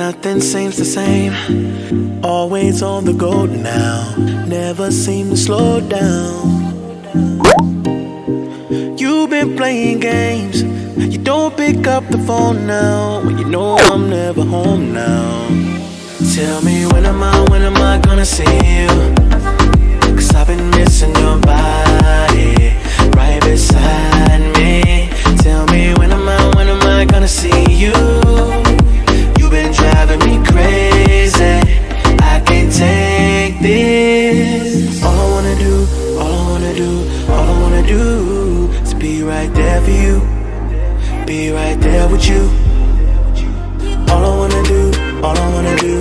nothing seems the same. Always on the go now, never seem to slow down. You've been playing games, you don't pick up the phone now, when you know I'm never home now. Tell me when am I gonna see you? Cause I've been missing your body right beside me. Tell me when am I gonna see you? You've been driving me crazy, I can't take this. All I wanna do is be right there for you, be right there with you. All I wanna do